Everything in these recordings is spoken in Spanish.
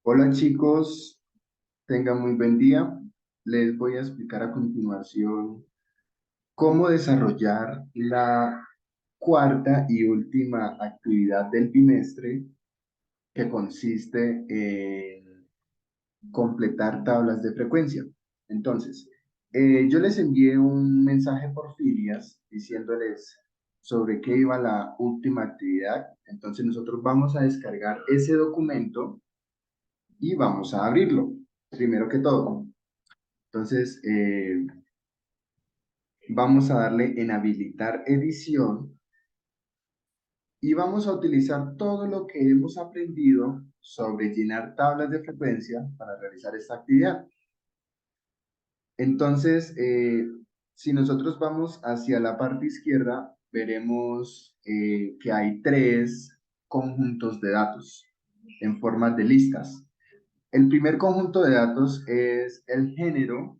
Hola chicos, tengan muy buen día. Les voy a explicar a continuación cómo desarrollar la cuarta y última actividad del bimestre, que consiste en completar tablas de frecuencia. Entonces, yo les envié un mensaje por filias diciéndoles sobre qué iba la última actividad. Entonces nosotros vamos a descargar ese documento y vamos a abrirlo, primero que todo. Entonces, vamos a darle en habilitar edición y vamos a utilizar todo lo que hemos aprendido sobre llenar tablas de frecuencia para realizar esta actividad. Entonces, si nosotros vamos hacia la parte izquierda, veremos que hay tres conjuntos de datos en forma de listas. El primer conjunto de datos es el género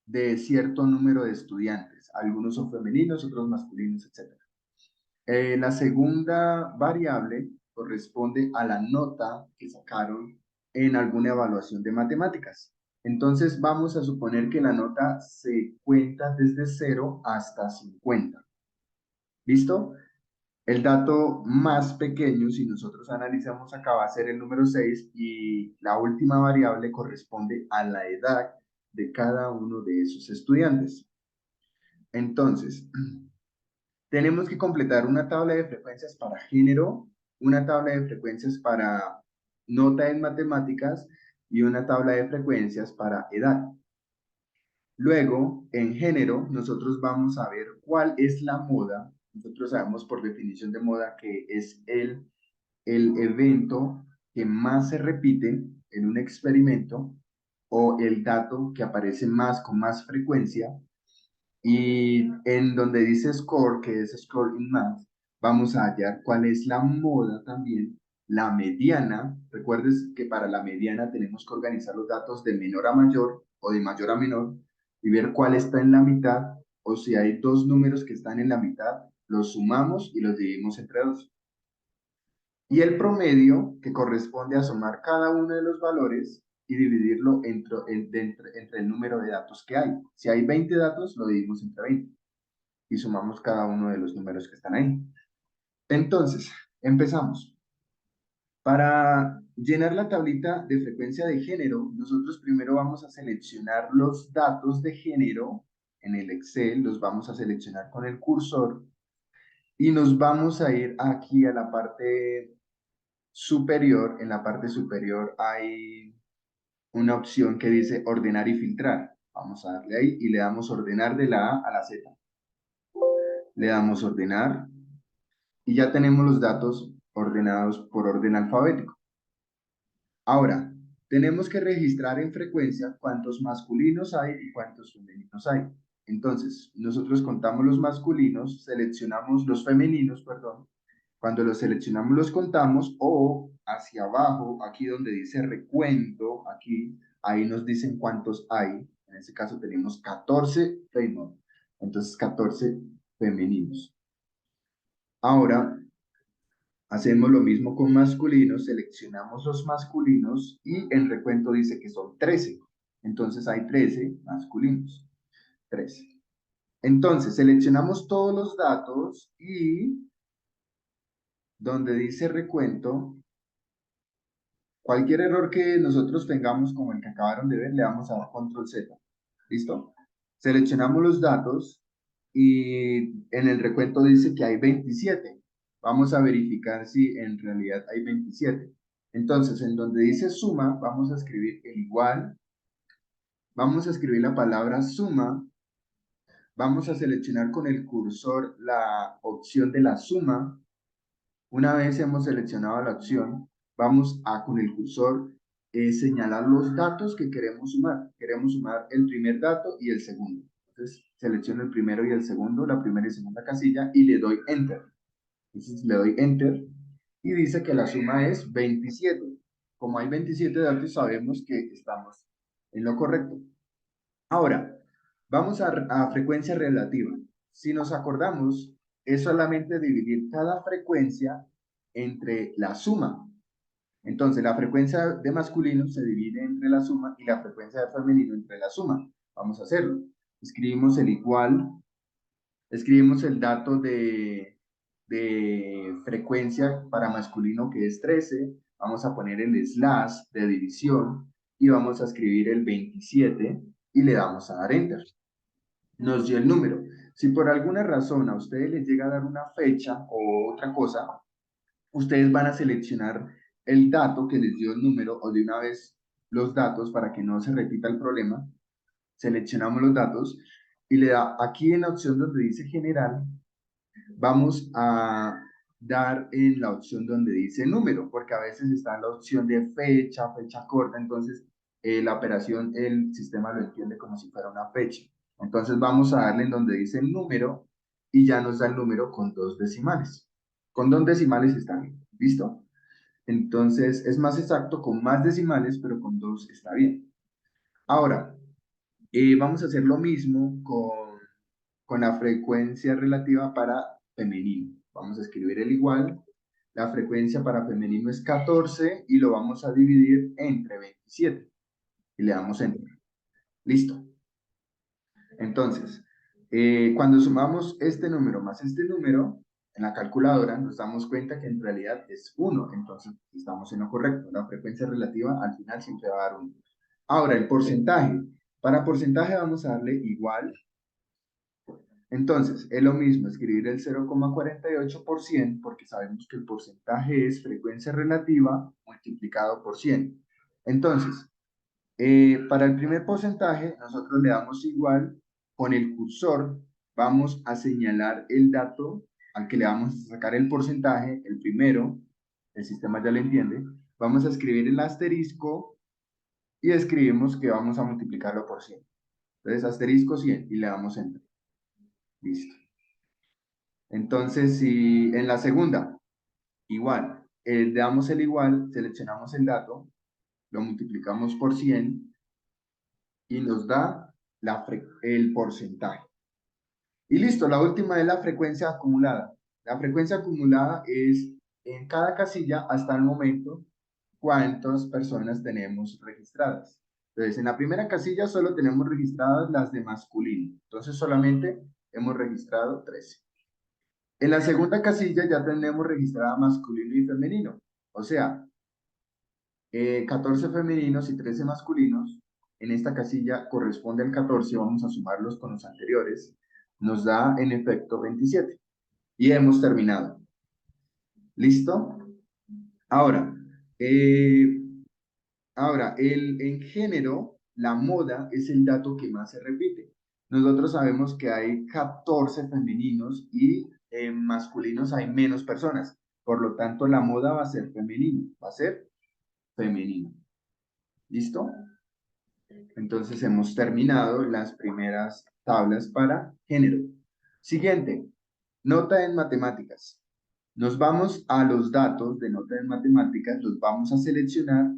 de cierto número de estudiantes. Algunos son femeninos, otros masculinos, etc. La segunda variable corresponde a la nota que sacaron en alguna evaluación de matemáticas. Entonces vamos a suponer que la nota se cuenta desde 0 hasta 50. ¿Listo? El dato más pequeño, si nosotros analizamos acá, va a ser el número 6 y la última variable corresponde a la edad de cada uno de esos estudiantes. Entonces, tenemos que completar una tabla de frecuencias para género, una tabla de frecuencias para nota en matemáticas y una tabla de frecuencias para edad. Luego, en género, nosotros vamos a ver cuál es la moda. Nosotros sabemos por definición de moda que es el evento que más se repite en un experimento o el dato que aparece más con más frecuencia. Y en donde dice score, que es score in math, vamos a hallar cuál es la moda también, la mediana. Recuerdes que para la mediana tenemos que organizar los datos de menor a mayor o de mayor a menor y ver cuál está en la mitad, o si hay dos números que están en la mitad, los sumamos y los dividimos entre dos. Y el promedio, que corresponde a sumar cada uno de los valores y dividirlo entre el número de datos que hay. Si hay 20 datos, lo dividimos entre 20 y sumamos cada uno de los números que están ahí. Entonces, empezamos. Para llenar la tablita de frecuencia de género, nosotros primero vamos a seleccionar los datos de género en el Excel, los vamos a seleccionar con el cursor y nos vamos a ir aquí a la parte superior. En la parte superior hay una opción que dice ordenar y filtrar. Vamos a darle ahí y le damos ordenar de la A a la Z. Le damos ordenar y ya tenemos los datos ordenados por orden alfabético. Ahora, tenemos que registrar en frecuencia cuántos masculinos hay y cuántos femeninos hay. Entonces, nosotros contamos los masculinos, seleccionamos los femeninos, perdón. Cuando los seleccionamos los contamos o hacia abajo, aquí donde dice recuento, aquí, ahí nos dicen cuántos hay. En este caso tenemos 14 femeninos, entonces 14 femeninos. Ahora, hacemos lo mismo con masculinos, seleccionamos los masculinos y el recuento dice que son 13. Entonces hay 13 masculinos. 13. Entonces seleccionamos todos los datos y donde dice recuento, cualquier error que nosotros tengamos, como el que acabaron de ver, le damos a control Z. ¿Listo? Seleccionamos los datos y en el recuento dice que hay 27. Vamos a verificar si en realidad hay 27. Entonces, en donde dice suma, vamos a escribir el igual, vamos a escribir la palabra suma, vamos a seleccionar con el cursor la opción de la suma. Una vez hemos seleccionado la opción, vamos a con el cursor señalar los datos que queremos sumar. Queremos sumar el primer dato y el segundo. Entonces, selecciono el primero y el segundo, la primera y segunda casilla, y le doy Enter. Entonces, le doy Enter y dice que la suma es 27. Como hay 27 datos, sabemos que estamos en lo correcto. Ahora, vamos a frecuencia relativa. Si nos acordamos, es solamente dividir cada frecuencia entre la suma. Entonces, la frecuencia de masculino se divide entre la suma y la frecuencia de femenino entre la suma. Vamos a hacerlo. Escribimos el igual, escribimos el dato de frecuencia para masculino, que es 13. Vamos a poner el slash de división y vamos a escribir el 27 y le damos a dar enter. Nos dio el número. Si por alguna razón a ustedes les llega a dar una fecha o otra cosa, ustedes van a seleccionar el dato que les dio el número, o de una vez los datos para que no se repita el problema. Seleccionamos los datos y le da aquí en la opción donde dice general, vamos a dar en la opción donde dice número, porque a veces está la opción de fecha, fecha corta, entonces la operación, el sistema lo entiende como si fuera una fecha. Entonces vamos a darle en donde dice el número y ya nos da el número con 2 decimales. Con 2 decimales está bien, ¿listo? Entonces es más exacto con más decimales, pero con 2 está bien. Ahora, vamos a hacer lo mismo con la frecuencia relativa para femenino. Vamos a escribir el igual. La frecuencia para femenino es 14 y lo vamos a dividir entre 27. Y le damos enter. Listo. Entonces, cuando sumamos este número más este número, en la calculadora nos damos cuenta que en realidad es 1. Entonces, estamos en lo correcto. La frecuencia relativa al final siempre va a dar 1. Ahora, el porcentaje. Para porcentaje vamos a darle igual. Entonces, es lo mismo escribir el 0,48% porque sabemos que el porcentaje es frecuencia relativa multiplicado por 100. Entonces, para el primer porcentaje, nosotros le damos igual, con el cursor vamos a señalar el dato al que le vamos a sacar el porcentaje, el primero, el sistema ya lo entiende, vamos a escribir el asterisco y escribimos que vamos a multiplicarlo por 100. Entonces, asterisco 100 y le damos enter. Listo. Entonces, si en la segunda, igual, le damos el igual, seleccionamos el dato, lo multiplicamos por 100 y nos da el porcentaje. Y listo, la última es la frecuencia acumulada. La frecuencia acumulada es en cada casilla hasta el momento cuántas personas tenemos registradas. Entonces, en la primera casilla solo tenemos registradas las de masculino. Entonces, solamente hemos registrado 13. En la segunda casilla ya tenemos registrada masculino y femenino. O sea, 14 femeninos y 13 masculinos. En esta casilla corresponde al 14, vamos a sumarlos con los anteriores. Nos da en efecto 27. Y hemos terminado. ¿Listo? Ahora, en género, la moda es el dato que más se repite. Nosotros sabemos que hay 14 femeninos y en masculinos hay menos personas. Por lo tanto, la moda va a ser femenino. Va a ser femenino. ¿Listo? Entonces hemos terminado las primeras tablas para género. Siguiente, nota en matemáticas. Nos vamos a los datos de nota en matemáticas, los vamos a seleccionar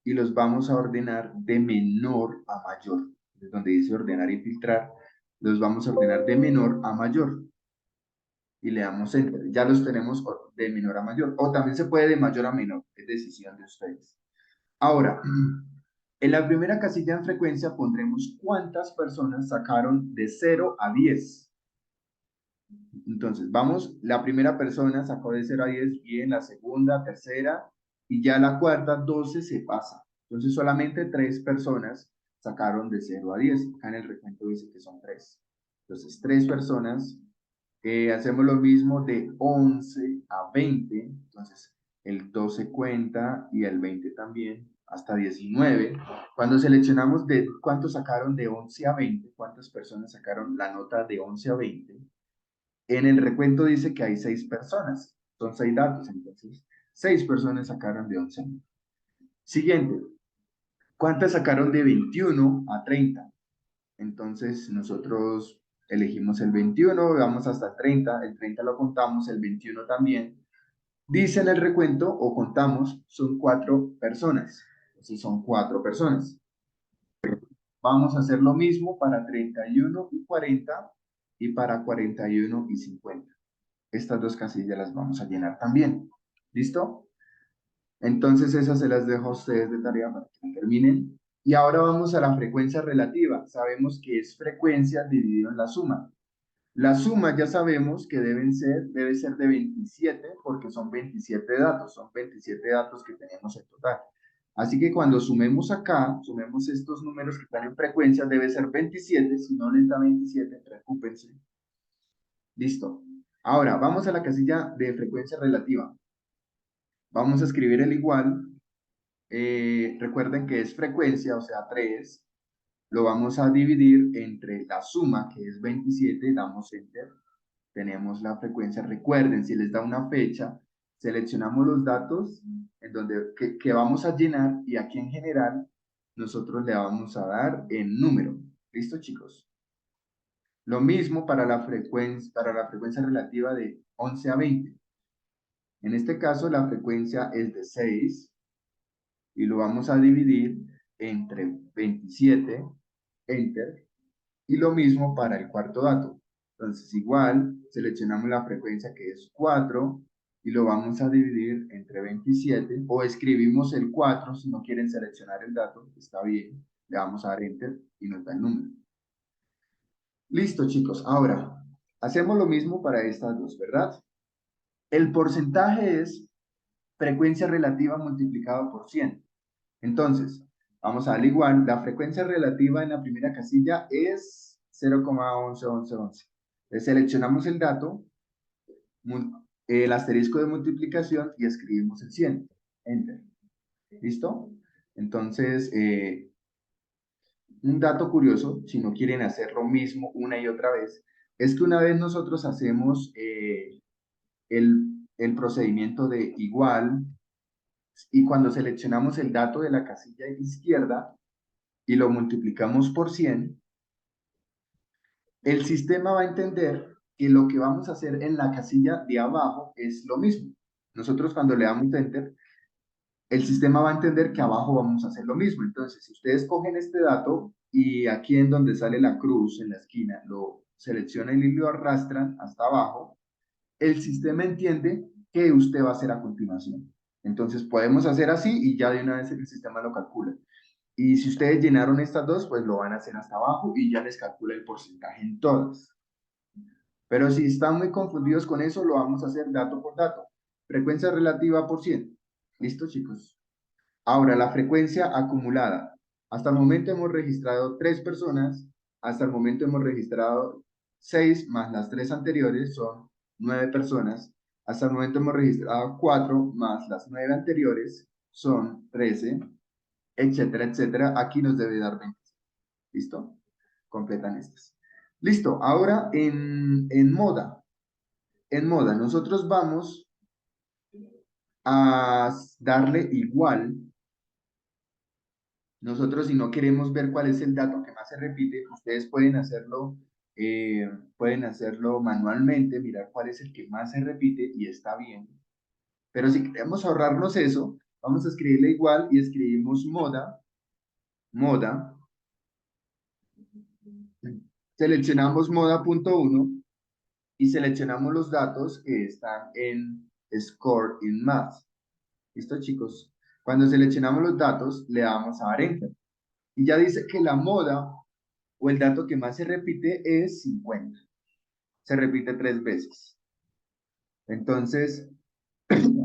y los vamos a ordenar de menor a mayor. Es donde dice ordenar y filtrar, los vamos a ordenar de menor a mayor. Y le damos enter. Ya los tenemos de menor a mayor. O también se puede de mayor a menor. Es decisión de ustedes. Ahora, en la primera casilla en frecuencia pondremos cuántas personas sacaron de 0 a 10. Entonces, vamos, la primera persona sacó de 0 a 10, bien, la segunda, tercera, y ya la cuarta, 12, se pasa. Entonces, solamente 3 personas sacaron de 0 a 10. Acá en el recuento dice que son 3. Entonces, 3 personas. Hacemos lo mismo de 11 a 20. Entonces, el 12 cuenta y el 20 también, hasta 19. Cuando seleccionamos de cuántos sacaron de 11 a 20, cuántas personas sacaron la nota de 11 a 20, en el recuento dice que hay 6 personas. Son 6 datos, entonces 6 personas sacaron de 11 a 20. Siguiente, ¿cuántas sacaron de 21 a 30? Entonces nosotros elegimos el 21, vamos hasta 30, el 30 lo contamos, el 21 también. Dice en el recuento, o contamos, son 4 personas. Entonces son 4 personas. Vamos a hacer lo mismo para 31 y 40 y para 41 y 50. Estas dos casillas las vamos a llenar también. ¿Listo? Entonces esas se las dejo a ustedes de tarea para que terminen. Y ahora vamos a la frecuencia relativa. Sabemos que es frecuencia dividido en la suma. La suma ya sabemos que debe ser de 27 porque son 27 datos que tenemos en total. Así que cuando sumemos acá, sumemos estos números que están en frecuencia, debe ser 27, si no les da 27, preocúpense. Listo. Ahora, vamos a la casilla de frecuencia relativa. Vamos a escribir el igual. Recuerden que es frecuencia, o sea, 3. Lo vamos a dividir entre la suma, que es 27, damos enter. Tenemos la frecuencia. Recuerden, si les da una fecha, seleccionamos los datos en donde, que vamos a llenar y aquí en general nosotros le vamos a dar el número. ¿Listo, chicos? Lo mismo para la frecuencia relativa de 11 a 20. En este caso, la frecuencia es de 6 y lo vamos a dividir entre 27, enter, y lo mismo para el cuarto dato. Entonces, igual, seleccionamos la frecuencia que es 4 y lo vamos a dividir entre 27, o escribimos el 4, si no quieren seleccionar el dato, está bien, le vamos a dar enter y nos da el número. Listo, chicos. Ahora, hacemos lo mismo para estas dos, ¿verdad? El porcentaje es frecuencia relativa multiplicado por 100. Entonces, vamos a darle igual. La frecuencia relativa en la primera casilla es 0,111111. Seleccionamos el dato, el asterisco de multiplicación y escribimos el 100. Enter. ¿Listo? Entonces, un dato curioso, si no quieren hacer lo mismo una y otra vez, es que una vez nosotros hacemos el procedimiento de igual y cuando seleccionamos el dato de la casilla izquierda y lo multiplicamos por 100, el sistema va a entender que lo que vamos a hacer en la casilla de abajo es lo mismo. Nosotros cuando le damos enter, el sistema va a entender que abajo vamos a hacer lo mismo. Entonces, si ustedes cogen este dato y aquí en donde sale la cruz en la esquina, lo seleccionan y lo arrastran hasta abajo, el sistema entiende que usted va a hacer a continuación. Entonces, podemos hacer así y ya de una vez el sistema lo calcula. Y si ustedes llenaron estas dos, pues lo van a hacer hasta abajo y ya les calcula el porcentaje en todas. Pero si están muy confundidos con eso, lo vamos a hacer dato por dato. Frecuencia relativa por 100. ¿Listo, chicos? Ahora, la frecuencia acumulada. Hasta el momento hemos registrado 3 personas. Hasta el momento hemos registrado 6 más las 3 anteriores, son 9 personas. Hasta el momento hemos registrado 4 más las 9 anteriores, son 13, etcétera, etcétera. Aquí nos debe dar 20. ¿Listo? Completan estas. Listo. Ahora en moda. En moda, nosotros vamos a darle igual. Nosotros, si no queremos ver cuál es el dato que más se repite, ustedes pueden hacerlo manualmente, mirar cuál es el que más se repite y está bien. Pero si queremos ahorrarnos eso, vamos a escribirle igual y escribimos moda. Seleccionamos moda.1 y seleccionamos los datos que están en Score in Math. ¿Listo, chicos? Cuando seleccionamos los datos, le damos a dar Enter. Y ya dice que la moda o el dato que más se repite es 50. Se repite 3 veces. Entonces,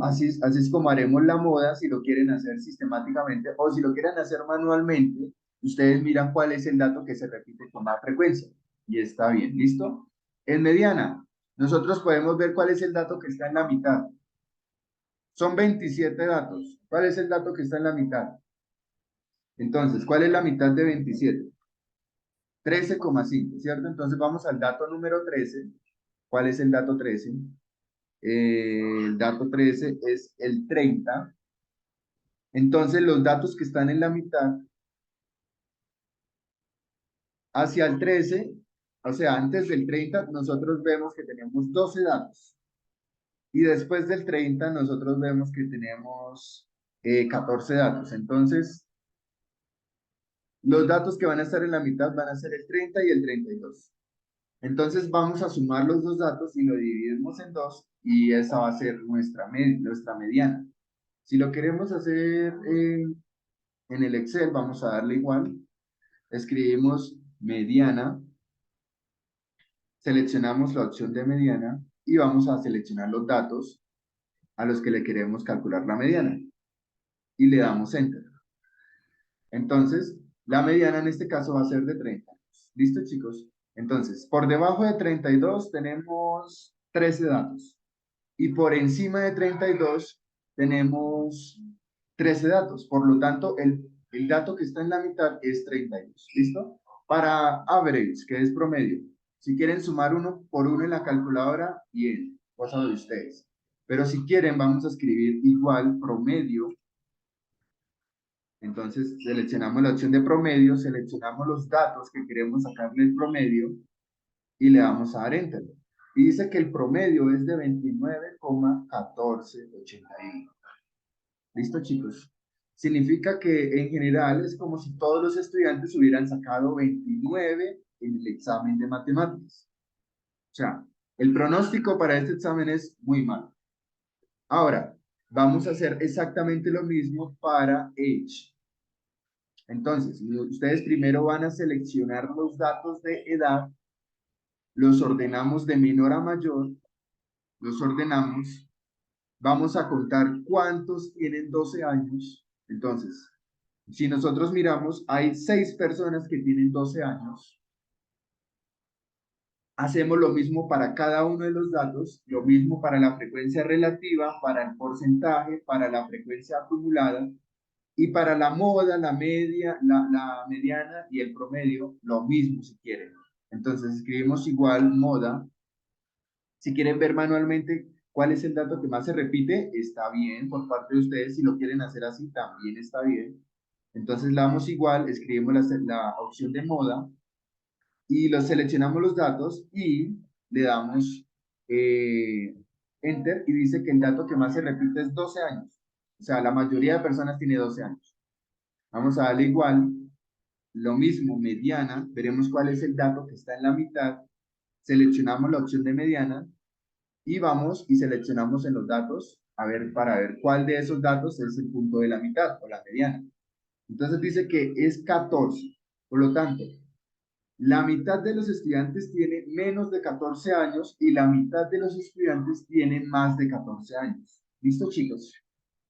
así es como haremos la moda si lo quieren hacer sistemáticamente o si lo quieren hacer manualmente. Ustedes miran cuál es el dato que se repite con más frecuencia. Y está bien, ¿listo? En mediana, nosotros podemos ver cuál es el dato que está en la mitad. Son 27 datos. ¿Cuál es el dato que está en la mitad? Entonces, ¿cuál es la mitad de 27? 13,5, ¿cierto? Entonces vamos al dato número 13. ¿Cuál es el dato 13? El dato 13 es el 30. Entonces los datos que están en la mitad hacia el 13, o sea, antes del 30, nosotros vemos que tenemos 12 datos. Y después del 30, nosotros vemos que tenemos 14 datos. Entonces, los datos que van a estar en la mitad van a ser el 30 y el 32. Entonces vamos a sumar los dos datos y lo dividimos en 2 y esa va a ser nuestra mediana. Si lo queremos hacer en el Excel, vamos a darle igual. Escribimos mediana, seleccionamos la opción de mediana y vamos a seleccionar los datos a los que le queremos calcular la mediana y le damos Enter. Entonces, la mediana en este caso va a ser de 30. ¿Listo, chicos? Entonces, por debajo de 32 tenemos 13 datos y por encima de 32 tenemos 13 datos. Por lo tanto, el dato que está en la mitad es 32. ¿Listo? Para average, que es promedio. Si quieren sumar uno por uno en la calculadora, bien, cosa de ustedes. Pero si quieren, vamos a escribir igual promedio. Entonces, seleccionamos la opción de promedio, seleccionamos los datos que queremos sacarle el promedio y le damos a dar Enter. Y dice que el promedio es de 29,1481. ¿Listo, chicos? Significa que en general es como si todos los estudiantes hubieran sacado 29 en el examen de matemáticas. O sea, el pronóstico para este examen es muy malo. Ahora, vamos a hacer exactamente lo mismo para Age. Entonces, ustedes primero van a seleccionar los datos de edad, los ordenamos de menor a mayor, los ordenamos, vamos a contar cuántos tienen 12 años. Entonces, si nosotros miramos, hay 6 personas que tienen 12 años. Hacemos lo mismo para cada uno de los datos, lo mismo para la frecuencia relativa, para el porcentaje, para la frecuencia acumulada, y para la moda, la media, la mediana y el promedio, lo mismo si quieren. Entonces escribimos igual moda. Si quieren ver manualmente cuál es el dato que más se repite, está bien por parte de ustedes. Si lo quieren hacer así, también está bien. Entonces le damos igual, escribimos la opción de moda y lo seleccionamos los datos y le damos Enter y dice que el dato que más se repite es 12 años. O sea, la mayoría de personas tiene 12 años. Vamos a darle igual, lo mismo, mediana, veremos cuál es el dato que está en la mitad, seleccionamos la opción de mediana y vamos y seleccionamos en los datos, a ver, para ver cuál de esos datos es el punto de la mitad o la mediana. Entonces dice que es 14, por lo tanto, la mitad de los estudiantes tiene menos de 14 años y la mitad de los estudiantes tienen más de 14 años. ¿Listo, chicos?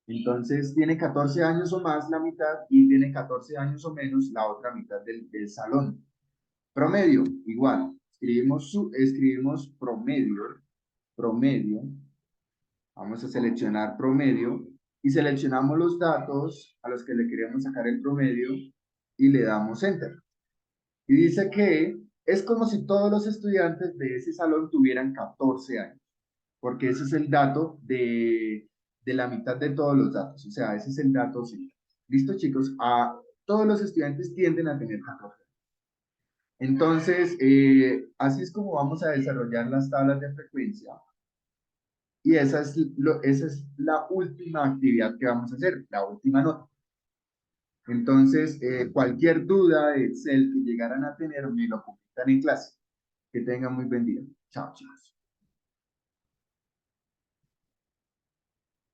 Entonces tiene 14 años o más la mitad y tiene 14 años o menos la otra mitad del salón. Promedio, igual. Escribimos promedio. Vamos a seleccionar promedio y seleccionamos los datos a los que le queremos sacar el promedio y le damos Enter. Y dice que es como si todos los estudiantes de ese salón tuvieran 14 años, porque ese es el dato de la mitad de todos los datos, o sea, ese es el dato sí. ¿Listo, chicos? Todos los estudiantes tienden a tener 14. Entonces, así es como vamos a desarrollar las tablas de frecuencia. Y esa es la última actividad que vamos a hacer, la última nota. Entonces, cualquier duda de Excel que llegaran a tener, me lo comentan en clase. Que tengan muy buen día. Chao, chicos.